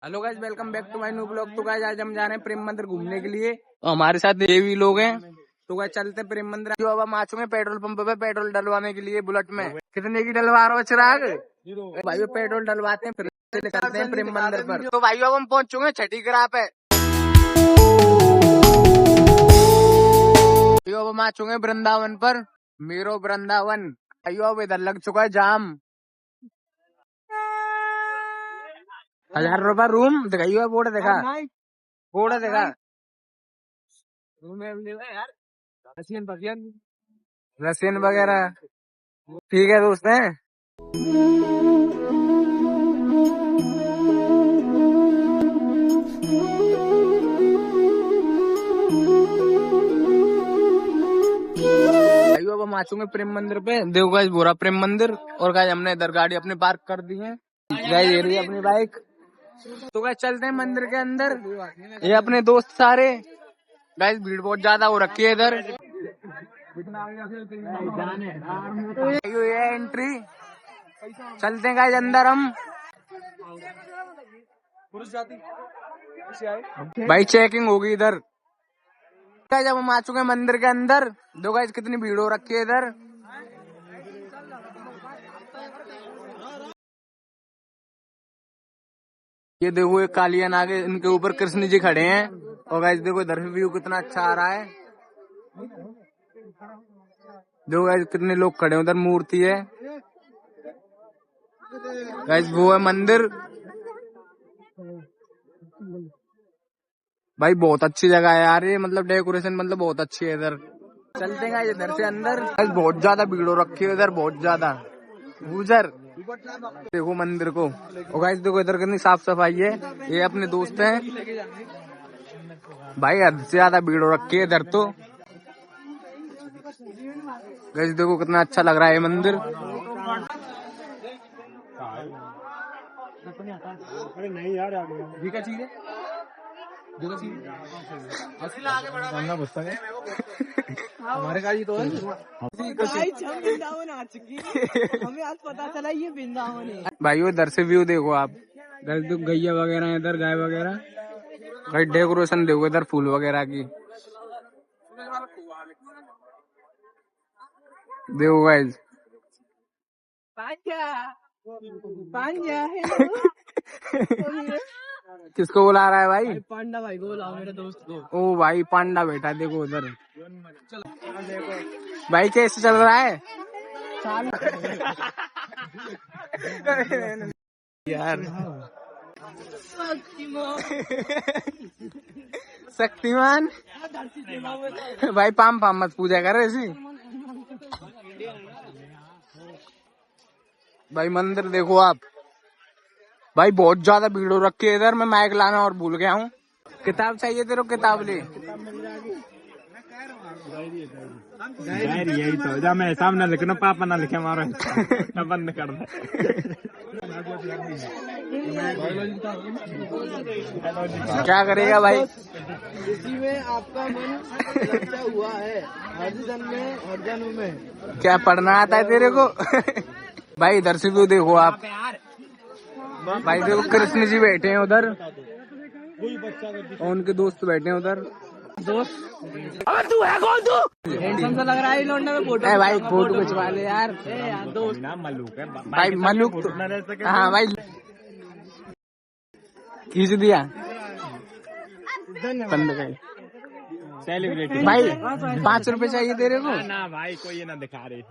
Hello guys, welcome back to my new blog. तो guys आज हम जा रहे हैं प्रेम मंदिर घूमने के लिए। हमारे साथ ये भी लोग हैं। तो गाइस चलते हैं प्रेम मंदिर। जो अब हम आ चुके हैं पेट्रोल पंप पे पेट्रोल डलवाने के लिए बुलेट में। कितने की डलवा रहे हो चिराग? भाई वो पेट्रोल डलवाते हैं फिर चलते हैं प्रेम मंदिर पर। तो भाई अब हम पहुंच चुके हैं छठी ग्राह पे। अब हम आ चुके हैं वृंदावन पर, मेरो वृंदावन। भाइयों अब इधर लग चुका है जाम। 1000 रुपया रूम दिखाइए, बोर्ड देखा, बोर्ड देखा। रशियन वगैरह ठीक है दोस्त हैं। अब हम आ चुके प्रेम मंदिर पे। देखो गाइस बोरा प्रेम मंदिर। और गाइस हमने इधर गाड़ी अपनी पार्क कर दी है। गाइस ये रही अपनी बाइक। तो गाइस चलते हैं मंदिर के अंदर। ये अपने दोस्त सारे। गाइस भीड़ बहुत ज्यादा हो रखी है इधर। ये एंट्री। चलते हैं गाइस अंदर हम। भाई चेकिंग होगी इधर। जब हम आ चुके हैं मंदिर के अंदर, दो गाइस कितनी भीड़ हो रखी है इधर। ये देखो एक कालियन आगे, इनके ऊपर कृष्ण जी खड़े हैं। और गाइस देखो इधर व्यू कितना अच्छा आ रहा है। देखो गाइस कितने लोग खड़े हैं, उधर मूर्ति है। गाइस वो है मंदिर। भाई बहुत अच्छी जगह है यार ये, मतलब डेकोरेशन मतलब बहुत अच्छी है इधर। चलते हैं इधर से अंदर। बहुत ज्यादा भीड़ हो रखी है इधर, बहुत ज्यादा। गुजर देखो मंदिर को। और गाइस देखो इधर कितनी साफ सफाई है। ये अपने दोस्त हैं। भाई हद से ज्यादा भीड़ हो रखी है इधर तो। गाइस देखो कितना अच्छा लग रहा है ये मंदिर। अरे नहीं यार ये क्या चीज है? हमारे गाड़ी तो वृंदावन आ चुकी है। हमें आज पता चला ये वृंदावन है। भाई इधर से व्यू देखो आप। इधर तो गैया वगैरह है, इधर गाय वगैरह। भाई डेकोरेशन देखो इधर फूल वगैरह की। देखो गाइस किसको बुला रहा है भाई? पांडा भाई को बुलाओ, मेरे दोस्त को। ओ भाई पांडा बैठा देखो उधर। भाई कैसे चल रहा है यार? शक्तिमान भाई पाम पाम मत पूजा कर ऐसी। भाई मंदिर देखो आप। भाई बहुत ज्यादा भीड़ हो रखी है इधर। मैं माइक लाना और भूल गया हूँ। किताब चाहिए तेरे को? किताब ले। यही तो जब मैं सामने लिखना पापा ना लिखे मारो बंद कर दे। क्या करेगा भाई? इसी में आपका मन लगा हुआ है, हर जन्म में। क्या पढ़ना आता है तेरे को? भाई इधर से भी देखो आप। भाई देखो कृष्ण जी बैठे हैं उधर, और उनके दोस्त बैठे हैं उधर। दोस्त अबे तू है कौन? तू हैंडसम सा लग रहा है लौंडा में। फोटो भाई फोटो खिंचवा ले यार। दोस्त नाम मलूक है भाई। मलूक तो हाँ भाई खींच दिया। सेलिब्रिटी भाई 5 रुपए चाहिए तेरे को? ना भाई कोई ये ना दिखा रहे।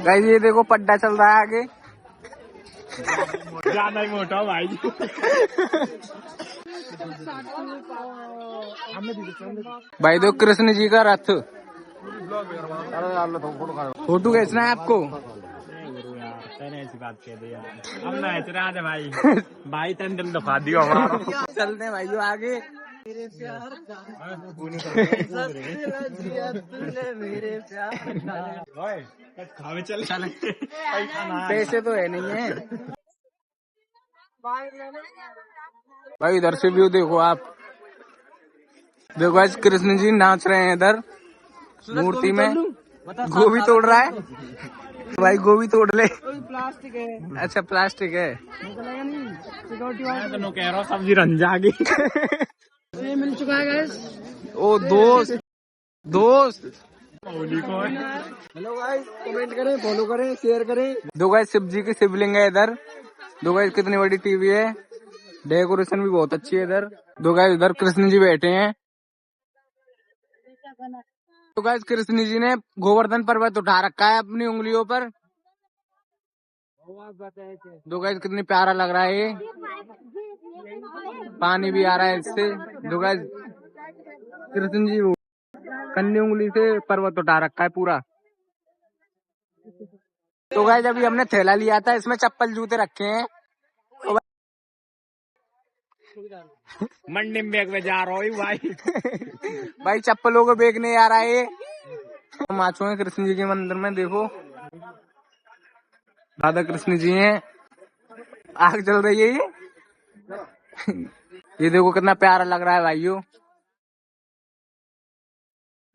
गाइस ये देखो पड्डा चल रहा है आगे। ज्यादा ही मोटा भाई। भाई देखो कृष्ण जी का रथ। फोटो खींचना है आपको? ऐसी बात कह दी यार। अब ना ऐसे भाई भाई तंदन दफा दियो हमारा। चलते हैं भाई जो आगे। मेरे प्यार खावे चल पैसे तो है नहीं है भाई। इधर से व्यू देखो आप। देखो आज कृष्ण जी नाच रहे हैं इधर मूर्ति में। गोभी तोड़ रहा है। भाई गोभी तोड़ ले। प्लास्टिक है। अच्छा प्लास्टिक है। नहीं सिक्योरिटी वाला तो कह रहा हूँ सब्जी रंजा गई। ये मिल चुका है गैस। ओ दोस्त दोस्त। हेलो गाइस, कमेंट करें, फॉलो करें, शेयर करें। दो गाइस शिव जी की शिवलिंग है इधर। दो गाइस कितनी बड़ी टीवी है। डेकोरेशन भी बहुत अच्छी है इधर। दो गाइस इधर कृष्ण जी बैठे हैं। तो गाइस कृष्ण जी ने गोवर्धन पर्वत उठा रखा है अपनी उंगलियों पर। दो गाइस कितनी प्यारा लग रहा है ये। पानी भी आ रहा है इससे। दो गाइस कृष्ण जी कन्नी उंगली से पर्वत उठा रखा है पूरा। तो गाइस अभी हमने थैला लिया था, इसमें चप्पल जूते रखे हैं। मंडी में बैग में जा रहा हूँ भाई। भाई चप्पलों को बैग नहीं आ रहा है ये। हम आ चुके हैं कृष्ण जी के मंदिर में। देखो राधा कृष्ण जी हैं। आग जल रही है ये। ये देखो कितना प्यारा लग रहा है भाइयों।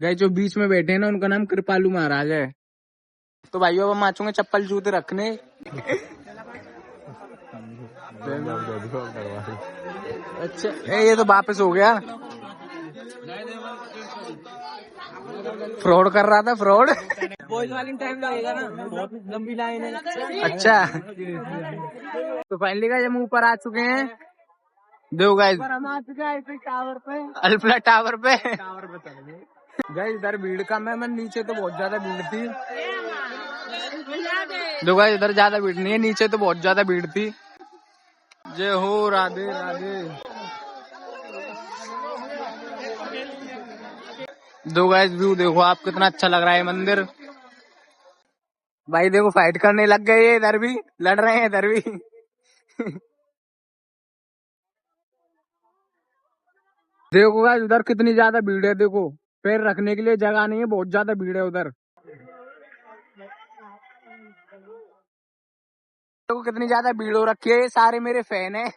गाइस जो बीच में बैठे हैं ना उनका नाम कृपालु महाराज है। तो भाइयों अब हम आ चुके हैं चप्पल जूते रखने। अच्छा ये तो वापस हो गया। फ्रॉड कर रहा था फ्रॉड। बॉयज वाली टाइम लगेगा ना, बहुत लंबी लाइन है। अच्छा तो फाइनली गाइस हम ऊपर आ चुके हैं। देखो गाइस हम आ चुके हैं आईफिल टावर पे। अल्फ्ला टावर पे। गाइस इधर भीड़ कम है, मैं नीचे तो बहुत ज्यादा भीड़ थी। देखो गाइस इधर ज्यादा भीड़ नहीं है, नीचे तो बहुत ज्यादा भीड़ थी। जय हो राधे राधे। दो गाइस व्यू देखो आप, कितना अच्छा लग रहा है मंदिर। भाई देखो फाइट करने लग गए, इधर भी लड़ रहे हैं इधर भी। देखो गाइस उधर कितनी ज्यादा भीड़ है। देखो पैर रखने के लिए जगह नहीं है, बहुत ज्यादा भीड़ है उधर। देखो कितनी ज्यादा भीड़ हो रखी है। ये सारे मेरे फैन हैं,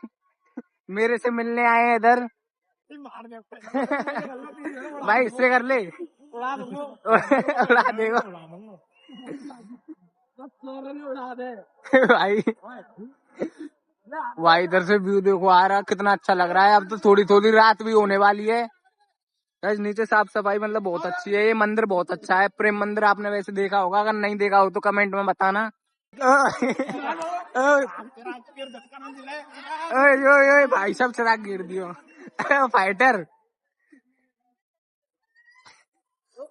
मेरे से मिलने आए हैं इधर। भाई इससे कर ले। उड़ा देगा उड़ा दे भाई। भाई इधर से व्यू देखो आ रहा, कितना अच्छा लग रहा है। अब तो थोड़ी थोड़ी रात भी होने वाली है। गाइस नीचे साफ सफाई मतलब बहुत अच्छी है। ये मंदिर बहुत अच्छा है, प्रेम मंदिर। आपने वैसे देखा होगा, अगर नहीं देखा हो तो कमेंट में बताना। ओए भाई सब चिराग गिर दियो। फाइटर।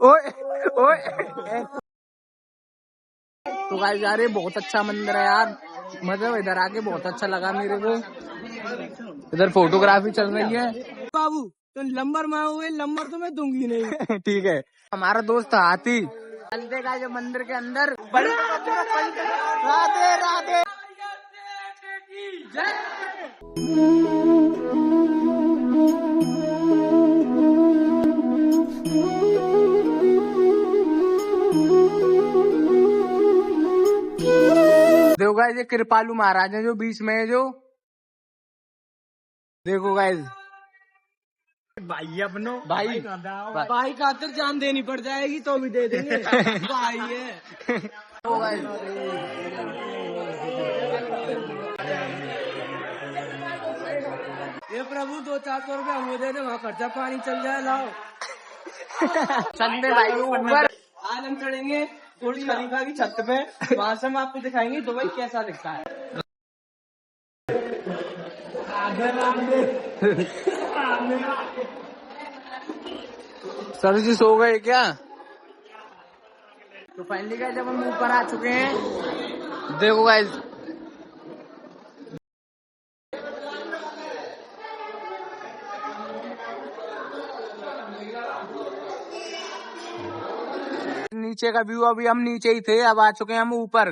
ओए ओए। तो गाइस यार ये बहुत अच्छा मंदिर है यार। मतलब इधर आके बहुत अच्छा लगा मेरे को। इधर फोटोग्राफी चल रही है। बाबू तो नंबर मांगोगे, नंबर तो मैं दूंगी नहीं। ठीक है। हमारा दोस्त हाथी चलते का जो मंदिर के अंदर। राधे राधे। देखो गाइस ये कृपालु महाराज है जो बीच में है जो। देखो गाइस भाई अपनो भाई भाई खातिर जान देनी पड़ जाएगी तो भी दे देंगे। भाई है। तो गाइस ये प्रभु 200-400 रुपए हमें दे दे, वहाँ खर्चा पानी चल जाए। लाओ चंदे भाई ऊपर। आज हम चढ़ेंगे बुर्ज खलीफा की छत पे। वहाँ से हम आपको दिखाएंगे दुबई कैसा दिखता है। सर जी सो गए क्या? तो फाइनली गाइस जब हम ऊपर आ चुके हैं। देखो गाइस नीचे का व्यू। अभी हम नीचे ही थे, अब आ चुके हैं हम ऊपर।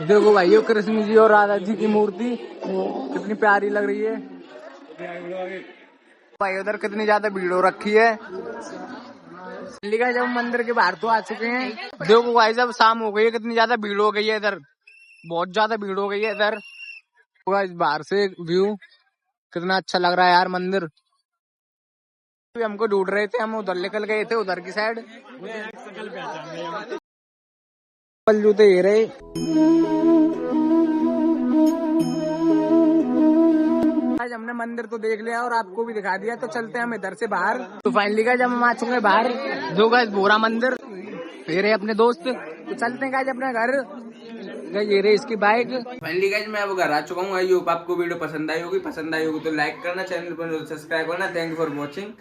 देखो भाइयों कृष्ण जी और राधा जी की मूर्ति कितनी प्यारी लग रही है। भाई उधर कितनी ज्यादा भीड़ हो रखी है। जब मंदिर के बाहर तो आ चुके हैं। देखो भाई जब शाम हो गई है, कितनी ज्यादा भीड़ हो गई है इधर। बहुत ज्यादा भीड़ हो गई है इधर। बाहर से व्यू कितना अच्छा लग रहा है यार मंदिर। हमको ढूंढ रहे थे, हम उधर निकल गए थे, उधर की साइड। जूते ये रहे। आज हमने मंदिर तो देख लिया और आपको भी दिखा दिया, तो चलते हैं हम इधर से बाहर। तो फाइनली गाइस जब हम आ चुके हैं बाहर, जो गाइस भोरा मंदिर, ये रहे अपने दोस्त। तो चलते हैं गाइस अपने घर। गाइस ये रही इसकी बाइक। फाइनली गाइस मैं अब घर आ चुका हूँ। आई होप आपको वीडियो पसंद आई होगी तो लाइक करना, चैनल पर सब्सक्राइब करना। Thank you for watching.